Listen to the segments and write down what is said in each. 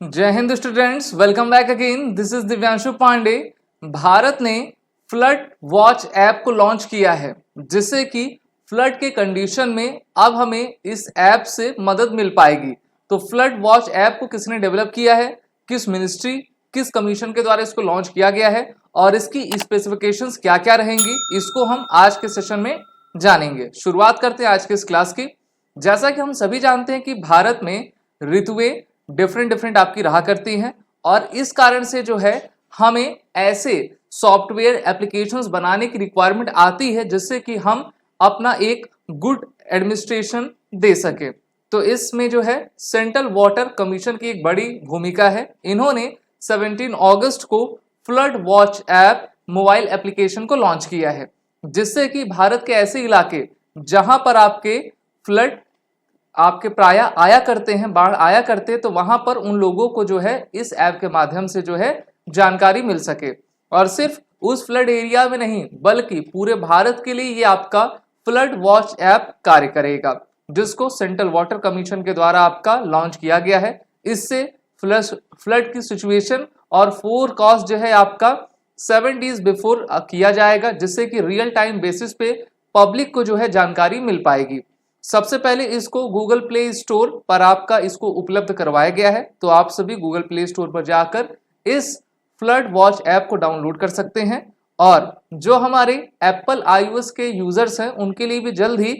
जय हिंद students, welcome back again. This is Divyanshu Pandey. Bharat ने फ्लड वॉच ऐप को लॉन्च किया है, जिससे कि फ्लड के कंडीशन में अब हमें इस ऐप से मदद मिल पाएगी। तो फ्लड वॉच ऐप को किसने डेवलप किया है, किस मिनिस्ट्री, किस कमीशन के द्वारा इसको लॉन्च किया गया है और इसकी स्पेसिफिकेशंस क्या क्या रहेंगी, इसको हम आज के सेशन में जानेंगे। शुरुआत करते हैं आज के इस क्लास की। जैसा कि हम सभी जानते हैं कि भारत में ऋतुएं डिफरेंट डिफरेंट आपकी रहा करती हैं और इस कारण से जो है हमें ऐसे सॉफ्टवेयर एप्लीकेशंस बनाने की रिक्वायरमेंट आती है जिससे कि हम अपना एक गुड एडमिनिस्ट्रेशन दे सके। तो इसमें जो है सेंट्रल वाटर कमीशन की एक बड़ी भूमिका है। इन्होंने 17 अगस्त को flood watch app mobile application को लॉन्च किया है, जिससे कि भारत के ऐसे इलाके जहां पर आपके फ्लड आपके प्राय आया करते हैं, बाढ़ आया करते हैं, तो वहां पर उन लोगों को जो है इस ऐप के माध्यम से जो है जानकारी मिल सके। और सिर्फ उस फ्लड एरिया में नहीं बल्कि पूरे भारत के लिए ये आपका फ्लड वॉच ऐप कार्य करेगा, जिसको सेंट्रल वाटर कमीशन के द्वारा आपका लॉन्च किया गया है। इससे फ्लड की सिचुएशन और फोरकास्ट जो है आपका 7 डेज बिफोर किया जाएगा, जिससे कि रियल टाइम बेसिस पे पब्लिक को जो है जानकारी मिल पाएगी। सबसे पहले इसको गूगल प्ले स्टोर पर आपका इसको उपलब्ध करवाया गया है, तो आप सभी गूगल प्ले स्टोर पर जाकर इस फ्लड वॉच ऐप को डाउनलोड कर सकते हैं। और जो हमारे एप्पल iOS के यूजर्स हैं उनके लिए भी जल्द ही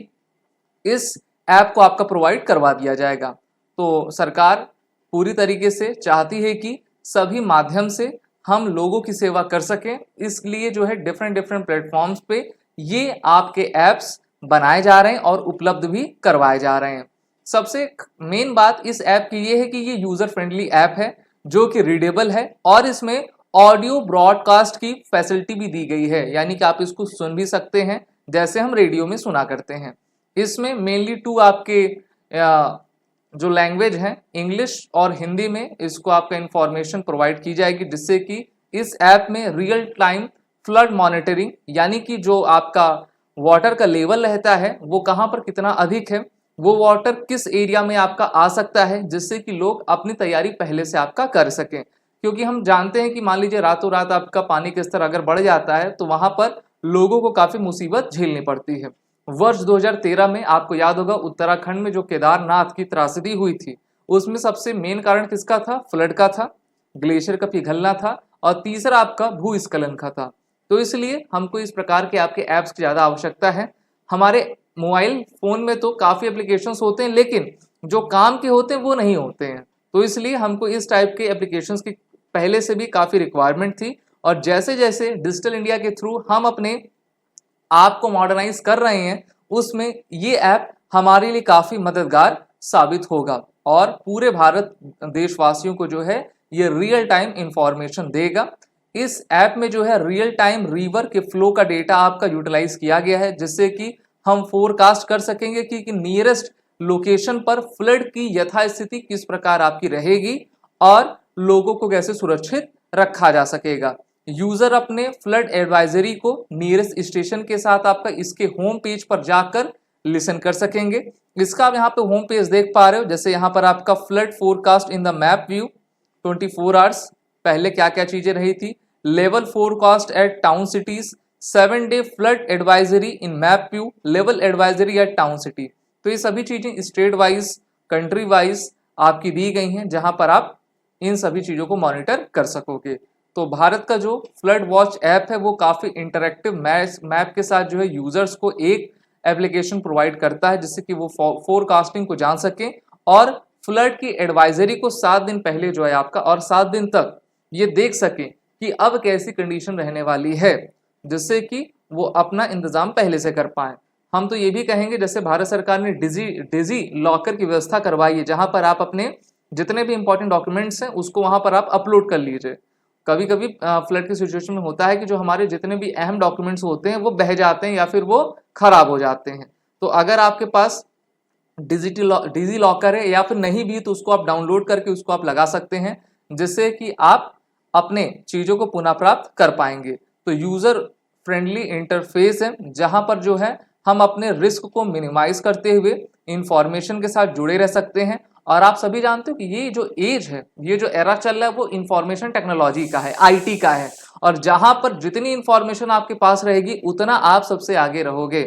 इस ऐप को आपका प्रोवाइड करवा दिया जाएगा। तो सरकार पूरी तरीके से चाहती है कि सभी माध्यम से हम लोगों की सेवा कर सकें, इसलिए जो है डिफरेंट डिफरेंट प्लेटफॉर्म्स पे ये आपके ऐप्स बनाए जा रहे हैं और उपलब्ध भी करवाए जा रहे हैं। सबसे मेन बात इस ऐप की ये है कि ये यूजर फ्रेंडली ऐप है, जो कि रीडेबल है और इसमें ऑडियो ब्रॉडकास्ट की फैसिलिटी भी दी गई है, यानी कि आप इसको सुन भी सकते हैं जैसे हम रेडियो में सुना करते हैं। इसमें मेनली 2 आपके जो लैंग्वेज हैं, इंग्लिश और हिंदी में इसको आपका इंफॉर्मेशन प्रोवाइड की जाएगी, जिससे कि इस ऐप में रियल टाइम फ्लड मॉनिटरिंग, यानी कि जो आपका वाटर का लेवल रहता है वो कहाँ पर कितना अधिक है, वो वाटर किस एरिया में आपका आ सकता है, जिससे कि लोग अपनी तैयारी पहले से आपका कर सकें। क्योंकि हम जानते हैं कि मान लीजिए रातों रात आपका पानी का स्तर अगर बढ़ जाता है तो वहां पर लोगों को काफी मुसीबत झेलनी पड़ती है। वर्ष 2013 में आपको याद होगा उत्तराखंड में जो केदारनाथ की त्रासदी हुई थी, उसमें सबसे मेन कारण किसका था? फ्लड का था, ग्लेशियर का पिघलना था और तीसरा आपका भूस्खलन का था। तो इसलिए हमको इस प्रकार के आपके ऐप्स की ज़्यादा आवश्यकता है। हमारे मोबाइल फ़ोन में तो काफ़ी एप्लीकेशंस होते हैं, लेकिन जो काम के होते हैं वो नहीं होते हैं। तो इसलिए हमको इस टाइप के एप्लीकेशंस की पहले से भी काफ़ी रिक्वायरमेंट थी और जैसे जैसे डिजिटल इंडिया के थ्रू हम अपने आप को मॉडर्नाइज कर रहे हैं, उसमें ये ऐप हमारे लिए काफ़ी मददगार साबित होगा और पूरे भारत देशवासियों को जो है ये रियल टाइम इंफॉर्मेशन देगा। इस ऐप में जो है रियल टाइम रिवर के फ्लो का डेटा आपका यूटिलाइज किया गया है, जिससे कि हम फोरकास्ट कर सकेंगे कि नियरेस्ट लोकेशन पर फ्लड की यथास्थिति किस प्रकार आपकी रहेगी और लोगों को कैसे सुरक्षित रखा जा सकेगा। यूजर अपने फ्लड एडवाइजरी को नियरेस्ट स्टेशन के साथ आपका इसके होम पेज पर जाकर लिसन कर सकेंगे। इसका आप यहाँ पे होम पेज देख पा रहे हो, जैसे यहाँ पर आपका flood forecast in the map view 24 hours पहले क्या क्या चीजें रही थी, level forecast at town cities, 7-डे flood advisory in map view, level advisory at town city. तो ये सभी चीजें स्टेट वाइज, कंट्री वाइज आपकी दी गई हैं, जहां पर आप इन सभी चीजों को मॉनिटर कर सकोगे। तो भारत का जो फ्लड वॉच ऐप है वो काफी इंटरेक्टिव मैप के साथ जो है यूजर्स को एक एप्लीकेशन प्रोवाइड करता है, जिससे कि वो फोरकास्टिंग को जान सकें और फ्लड की एडवाइजरी को 7 दिन पहले जो है आपका और 7 दिन तक ये देख सकें कि अब कैसी कंडीशन रहने वाली है, जिससे कि वो अपना इंतजाम पहले से कर पाए। हम तो ये भी कहेंगे जैसे भारत सरकार ने डिजी लॉकर की व्यवस्था करवाई है, जहां पर आप अपने जितने भी इंपॉर्टेंट डॉक्यूमेंट्स हैं उसको वहां पर आप अपलोड कर लीजिए। कभी कभी फ्लड की सिचुएशन में होता है कि जो हमारे जितने भी अहम डॉक्यूमेंट्स होते हैं वो बह जाते हैं या फिर वो खराब हो जाते हैं। तो अगर आपके पास डिजी लॉकर है या फिर नहीं भी तो उसको आप डाउनलोड करके उसको आप लगा सकते हैं, जिससे कि आप अपने चीज़ों को पुनः प्राप्त कर पाएंगे। तो यूज़र फ्रेंडली इंटरफेस है, जहां पर जो है हम अपने रिस्क को मिनिमाइज करते हुए इंफॉर्मेशन के साथ जुड़े रह सकते हैं और आप सभी जानते हो कि ये जो एज है, ये जो एरा चल रहा है वो इंफॉर्मेशन टेक्नोलॉजी का है, आईटी का है, और जहां पर जितनी इंफॉर्मेशन आपके पास रहेगी उतना आप सबसे आगे रहोगे।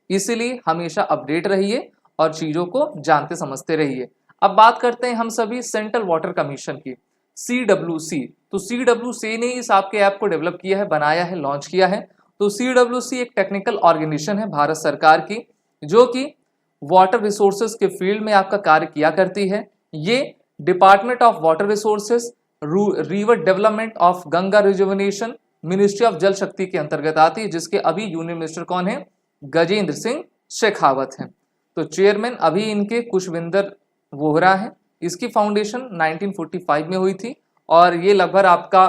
इसीलिए हमेशा अपडेट रहिए और चीजों को जानते समझते रहिए। अब बात करते हैं हम सभी सेंट्रल वाटर कमीशन की, CWC। तो CWC ने इस आपके ऐप को डेवलप किया है, बनाया है, लॉन्च किया है। तो CWC एक टेक्निकल ऑर्गेनाइजेशन है भारत सरकार की, जो कि वाटर रिसोर्सेज के फील्ड में आपका कार्य किया करती है। ये department of water resources, river development of Ganga rejuvenation, ministry of जल शक्ति के अंतर्गत आती है, जिसके अभी यूनियन मिनिस्टर कौन है? गजेंद्र सिंह शेखावत हैं। तो चेयरमैन अभी इनके कुशविंदर वोहरा है। इसकी फाउंडेशन 1945 में हुई थी और ये लगभग आपका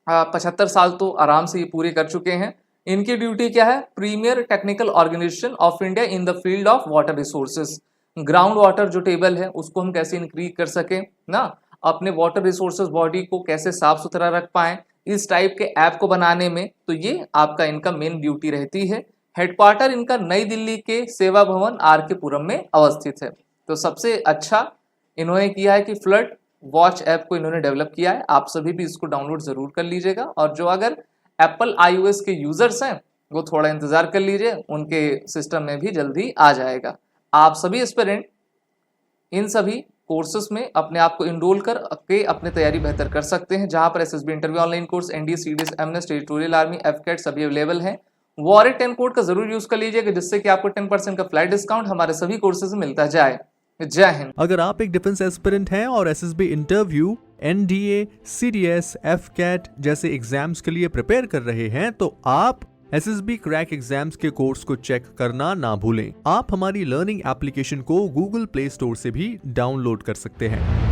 75 साल तो आराम से ये पूरे कर चुके हैं। इनकी ड्यूटी क्या है? Premier technical organisation of India in the field of water resources. Ground water जो टेबल है उसको हम कैसे इंक्रीज कर सके ना, अपने वाटर रिसोर्सेज बॉडी को कैसे साफ सुथरा रख पाए, इस टाइप के ऐप को बनाने में, तो ये आपका इनका मेन ड्यूटी रहती है। हेडक्वार्टर इनका नई दिल्ली के सेवा भवन RK पुरम में अवस्थित है। तो सबसे अच्छा इन्होंने किया है कि फ्लड वॉच ऐप को इन्होंने डेवलप किया है। आप सभी भी इसको डाउनलोड जरूर कर लीजिएगा, और जो अगर एप्पल iOS के यूजर्स हैं वो थोड़ा इंतजार कर लीजिए, उनके सिस्टम में भी जल्दी आ जाएगा। आप सभी एस्पिरेंट इन सभी कोर्सेज में अपने आप को इनरोल कर के अपनी तैयारी बेहतर कर सकते हैं, जहां पर SSB interview online course, NDA, CDS, एमनेस्ट, territorial army, FCAT सभी अवेलेबल हैं। वॉरेट 10 कोड का जरूर यूज कर लीजिएगा, जिससे कि आपको 10% का फ्लाइट डिस्काउंट हमारे सभी कोर्सेज में मिलता जाए। जय हिंद। अगर आप एक डिफेंस एस्पिरेंट हैं और SSB interview, NDA, CDS, FCAT जैसे एग्जाम्स के लिए प्रिपेयर कर रहे हैं, तो आप SSB क्रैक एग्जाम्स के कोर्स को चेक करना ना भूलें। आप हमारी लर्निंग एप्लीकेशन को गूगल प्ले स्टोर से भी डाउनलोड कर सकते हैं।